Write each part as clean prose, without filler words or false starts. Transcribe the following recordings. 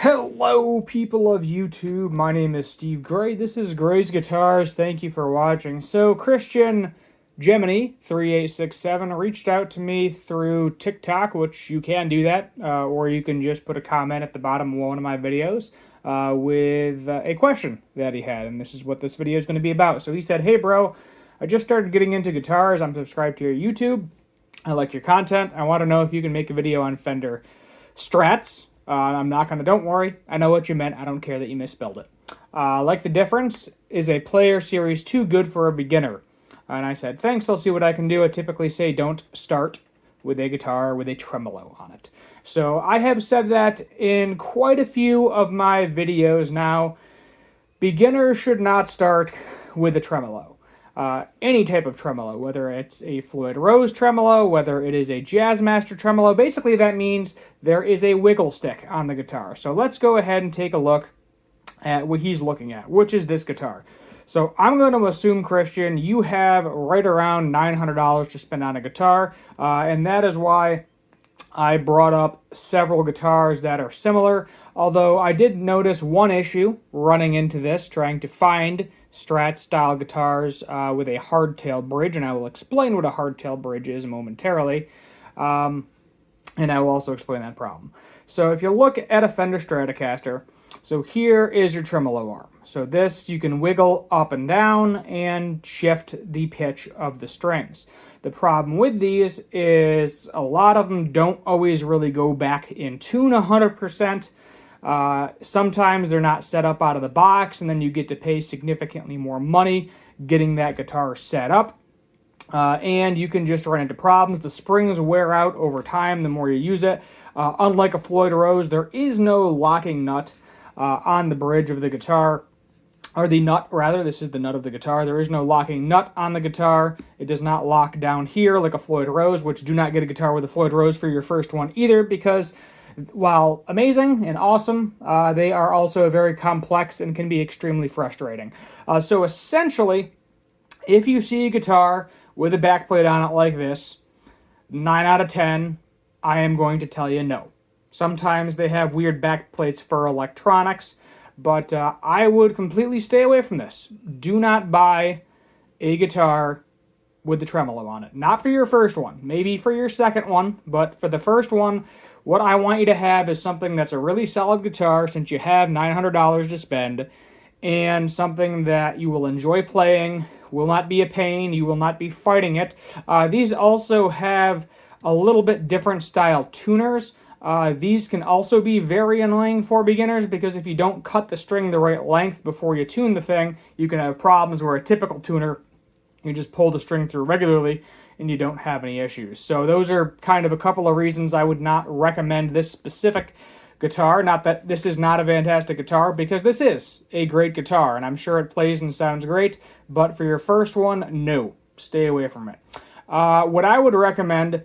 Hello, people of YouTube. My name is Steve Gray. This is Gray's Guitars. Thank you for watching. So, Christian Gemini 3867 reached out to me through TikTok, which you can do that, or you can just put a comment at the bottom of one of my videos with a question that he had, and this is what this video is going to be about. So he said, "Hey, bro, I just started getting into guitars. I'm subscribed to your YouTube. I like your content. I want to know if you can make a video on Fender Strats. I'm not gonna, don't worry. I know what you meant. I don't care that you misspelled it. Like the difference, is a player series too good for a beginner?" And I said, "Thanks, I'll see what I can do." I typically say don't start with a guitar with a tremolo on it. So I have said that in quite a few of my videos now. Beginners should not start with a tremolo. Any type of tremolo, whether it's a Floyd Rose tremolo, whether it is a Jazzmaster tremolo. Basically, that means there is a wiggle stick on the guitar. So let's go ahead and take a look at what he's looking at, which is this guitar. So I'm going to assume, Christian, you have right around $900 to spend on a guitar, and that is why I brought up several guitars that are similar, although I did notice one issue running into this, trying to find Strat-style guitars with a hardtail bridge, and I will explain what a hardtail bridge is momentarily, and I will also explain that problem. So if you look at a Fender Stratocaster, so here is your tremolo arm. So this, you can wiggle up and down and shift the pitch of the strings. The problem with these is a lot of them don't always really go back in tune 100%. Sometimes they're not set up out of the box, and then you get to pay significantly more money getting that guitar set up. And you can just run into problems. The springs wear out over time the more you use it. Unlike a Floyd Rose, there is no locking nut on the bridge of the guitar. Or the nut, rather. This is the nut of the guitar. There is no locking nut on the guitar. It does not lock down here like a Floyd Rose, which do not get a guitar with a Floyd Rose for your first one either, because while amazing and awesome, they are also very complex and can be extremely frustrating. So essentially, if you see a guitar with a backplate on it like this, 9 out of 10, I am going to tell you no. Sometimes they have weird backplates for electronics, but I would completely stay away from this. Do not buy a guitar with the tremolo on it. Not for your first one. Maybe for your second one, but for the first one, what I want you to have is something that's a really solid guitar, since you have $900 to spend, and something that you will enjoy playing, will not be a pain, you will not be fighting it. These also have a little bit different style tuners. These can also be very annoying for beginners, because if you don't cut the string the right length before you tune the thing, you can have problems where a typical tuner, you just pull the string through regularly and you don't have any issues. So those are kind of a couple of reasons I would not recommend this specific guitar. Not that this is not a fantastic guitar, because this is a great guitar, and I'm sure it plays and sounds great, but for your first one, no. Stay away from it. What I would recommend,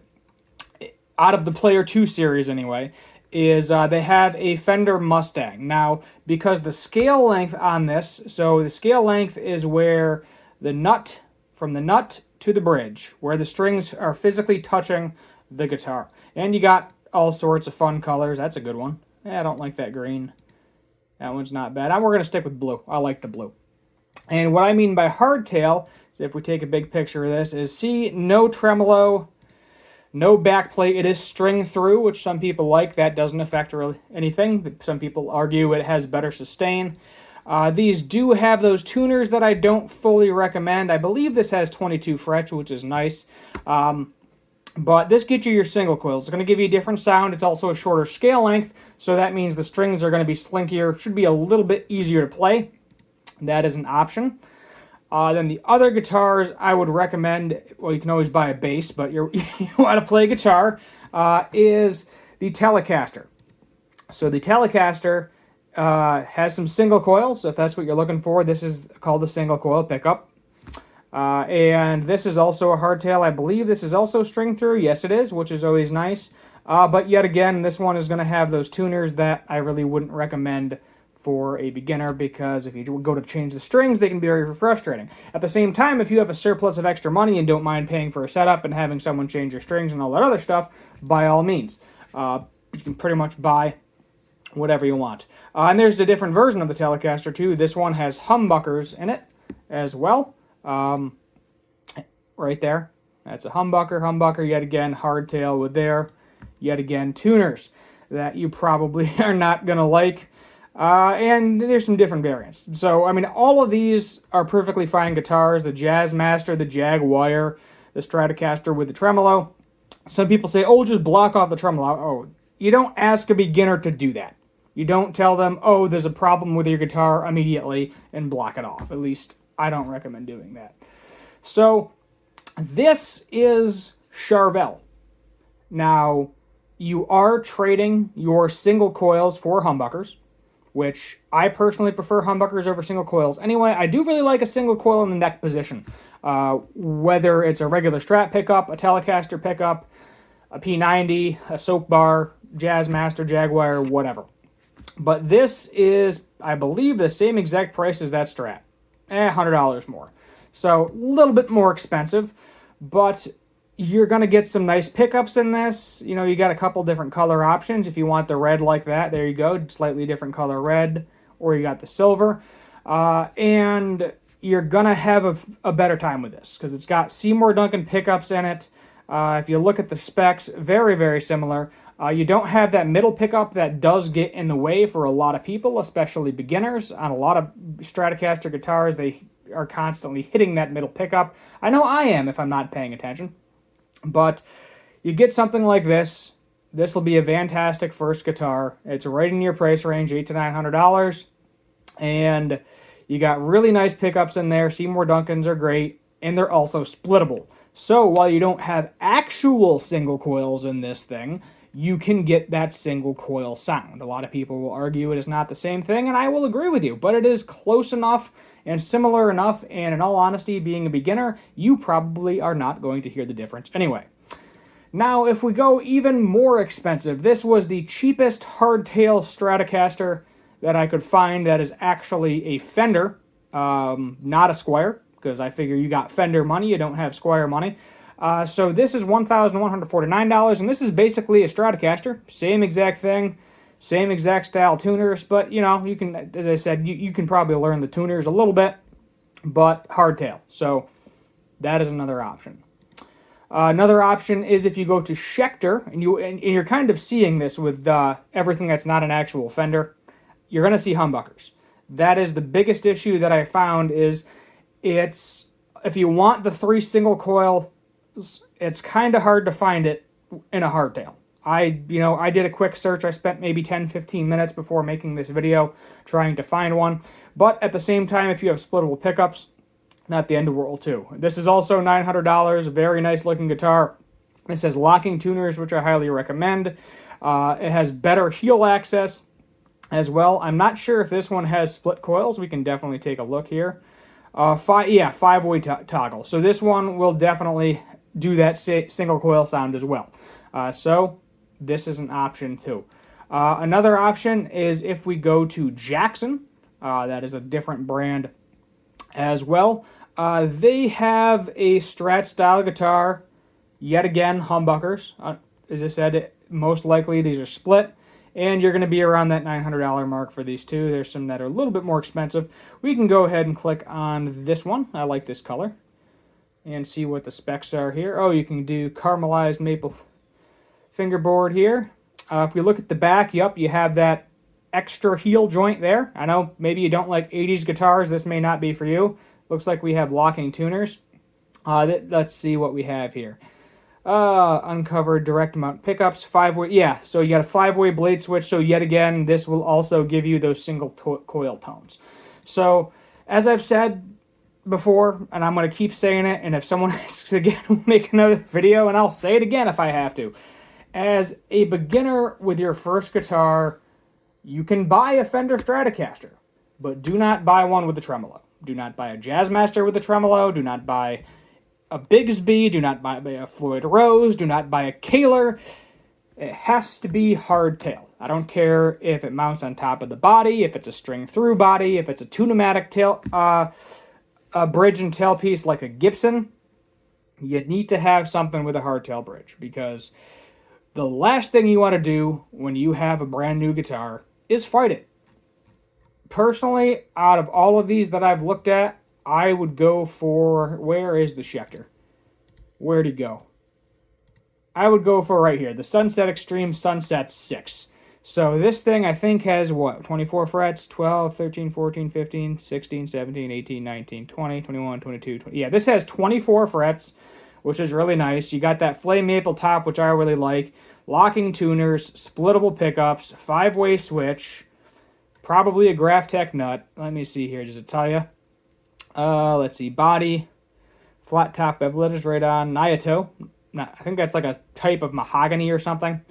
out of the Player 2 series anyway, is they have a Fender Mustang. Now, because the scale length on this, so the scale length is where the nut, from the nut to the bridge, where the strings are physically touching the guitar. And you got all sorts of fun colors. That's a good one. I don't like that green. That one's not bad. We're going to stick with blue. I like the blue. And what I mean by hardtail, so if we take a big picture of this, is see, no tremolo, no backplate. It is string through, which some people like. That doesn't affect really anything. Some people argue it has better sustain. These do have those tuners that I don't fully recommend. I believe this has 22 frets, which is nice. But this gets you your single coils. It's going to give you a different sound. It's also a shorter scale length, so that means the strings are going to be slinkier. Should be a little bit easier to play. That is an option. Then the other guitars I would recommend, well, you can always buy a bass, but you want to play guitar, is the Telecaster. So the Telecaster has some single coils, so if that's what you're looking for. This is called the single coil pickup. And this is also a hardtail. I believe this is also string through. Yes, it is, which is always nice. But yet again, this one is going to have those tuners that I really wouldn't recommend for a beginner, because if you go to change the strings, they can be very frustrating. At the same time, if you have a surplus of extra money and don't mind paying for a setup and having someone change your strings and all that other stuff, by all means. You can pretty much buy whatever you want. And there's a different version of the Telecaster too. This one has humbuckers in it as well. Right there. That's a humbucker yet again, hardtail with there. Yet again, tuners that you probably are not going to like. And there's some different variants. So, I mean, all of these are perfectly fine guitars. The Jazzmaster, the Jaguar, the Stratocaster with the tremolo. Some people say, oh, just block off the tremolo. Oh, you don't ask a beginner to do that. You don't tell them, oh, there's a problem with your guitar immediately and block it off. At least I don't recommend doing that. So, this is Charvel. Now, you are trading your single coils for humbuckers, which I personally prefer humbuckers over single coils. Anyway, I do really like a single coil in the neck position. Whether it's a regular Strat pickup, a Telecaster pickup, a P90, a Soap Bar, Jazzmaster, Jaguar, whatever. But this is, I believe, the same exact price as that Strat. $100 more. So, a little bit more expensive, but you're going to get some nice pickups in this. You know, you got a couple different color options. If you want the red like that, there you go. Slightly different color red. Or you got the silver. And you're going to have a better time with this, because it's got Seymour Duncan pickups in it. If you look at the specs, very, very similar. You don't have that middle pickup that does get in the way for a lot of people, especially beginners. On a lot of Stratocaster guitars, they are constantly hitting that middle pickup. I know I am if I'm not paying attention. But you get something like this. This will be a fantastic first guitar. It's right in your price range, $800 to $900. And you got really nice pickups in there. Seymour Duncans are great. And they're also splittable. So while you don't have actual single coils in this thing, you can get that single coil sound. A lot of people will argue it is not the same thing, and I will agree with you. But it is close enough and similar enough, and in all honesty, being a beginner, you probably are not going to hear the difference anyway. Now, if we go even more expensive, this was the cheapest hardtail Stratocaster that I could find that is actually a Fender, not a Squier, because I figure you got Fender money, you don't have Squier money. So this is $1,149, and this is basically a Stratocaster, same exact thing. Same exact style tuners, but, you know, you can, as I said, you can probably learn the tuners a little bit, but hardtail. So that is another option. Another option is if you go to Schecter, and you're kind of seeing this with everything that's not an actual Fender, you're going to see humbuckers. That is the biggest issue that I found is if you want the 3 single coil, it's kind of hard to find it in a hardtail. I did a quick search. I spent maybe 10-15 minutes before making this video trying to find one. But at the same time, if you have splittable pickups, not the end of the world too. This is also $900, a very nice looking guitar. This has locking tuners, which I highly recommend. It has better heel access as well. I'm not sure if this one has split coils. We can definitely take a look here. 5-way toggle. So this one will definitely do that single coil sound as well. So this is an option too. Another option is if we go to Jackson. That is a different brand as well. They have a Strat style guitar. Yet again, humbuckers. As I said, most likely these are split. And you're going to be around that $900 mark for these two. There's some that are a little bit more expensive. We can go ahead and click on this one. I like this color. And see what the specs are here. Oh, you can do caramelized maple fingerboard here. If we look at the back, yep, you have that extra heel joint there. I know maybe you don't like 80s guitars. This may not be for you. Looks like we have locking tuners. Let's see what we have here. Uncovered direct mount pickups, 5-way. Yeah, so you got a 5-way blade switch. So yet again, this will also give you those single coil tones. So as I've said before, and I'm going to keep saying it, and if someone asks again, we'll make another video, and I'll say it again if I have to. As a beginner with your first guitar, you can buy a Fender Stratocaster, but do not buy one with a tremolo. Do not buy a Jazzmaster with a tremolo. Do not buy a Bigsby. Do not buy a Floyd Rose. Do not buy a Kahler. It has to be hardtail. I don't care if it mounts on top of the body, if it's a string-through body, if it's a two-pneumatic bridge and tailpiece like a Gibson. You need to have something with a hardtail bridge, because the last thing you want to do when you have a brand new guitar is fight it. Personally, out of all of these that I've looked at, I would go for, where is the Schecter? Where'd he go? I would go for right here, the Sunset Extreme Sunset 6. So this thing I think has what, 24 frets, 12, 13, 14, 15, 16, 17, 18, 19, 20, 21, 22, 20. Yeah, this has 24 frets, which is really nice. You got that flame maple top, which I really like. Locking tuners, splittable pickups, 5-way switch, probably a Graphtec nut. Let me see here, does it tell you? Let's see, body, flat top bevel is right on, Nyato. I think that's like a type of mahogany or something.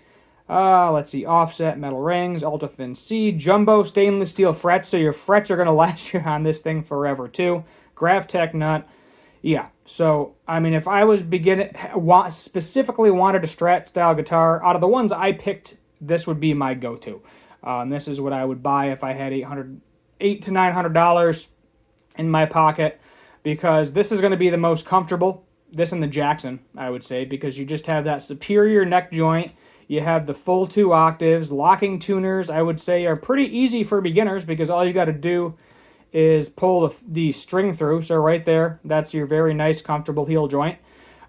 Let's see, offset metal rings, ultra thin C, jumbo stainless steel frets, so your frets are going to last you on this thing forever too. Graphtec nut. Yeah, so, I mean, if I was specifically wanted a Strat style guitar, out of the ones I picked, this would be my go-to. This is what I would buy if I had $800 to $900 in my pocket, because this is going to be the most comfortable. This and the Jackson, I would say, because you just have that superior neck joint. You have the full 2 octaves. Locking tuners, I would say, are pretty easy for beginners, because all you got to do is pull the string through. So right there, that's your very nice, comfortable heel joint.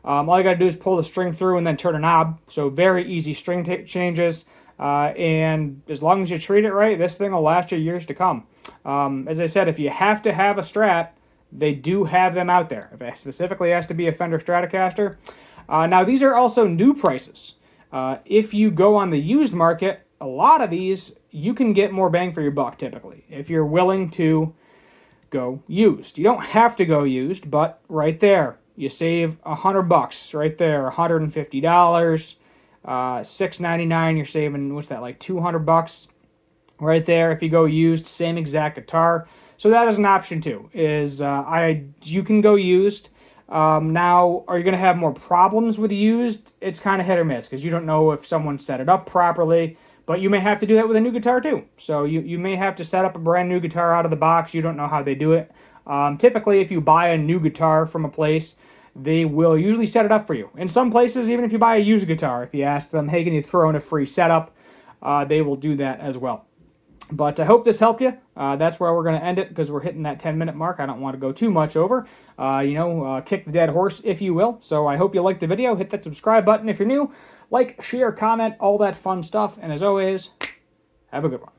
All you got to do is pull the string through and then turn a knob. So very easy string changes. And as long as you treat it right, this thing will last you years to come. As I said, if you have to have a Strat, they do have them out there. If it specifically has to be a Fender Stratocaster. Now, these are also new prices. If you go on the used market, a lot of these, you can get more bang for your buck, typically, if you're willing to go used. You don't have to go used, but right there, you save $100 right there, $150, $6.99, you're saving, what's that, like $200 right there if you go used, same exact guitar. So that is an option too, is you can go used. Now, are you going to have more problems with used? It's kind of hit or miss, because you don't know if someone set it up properly, but you may have to do that with a new guitar too. So you may have to set up a brand new guitar out of the box. You don't know how they do it. Typically, if you buy a new guitar from a place, they will usually set it up for you. In some places, even if you buy a used guitar, if you ask them, hey, can you throw in a free setup, they will do that as well. But I hope this helped you. That's where we're going to end it, because we're hitting that 10-minute mark. I don't want to go too much over. Kick the dead horse, if you will. So I hope you liked the video. Hit that subscribe button if you're new. Like, share, comment, all that fun stuff. And as always, have a good one.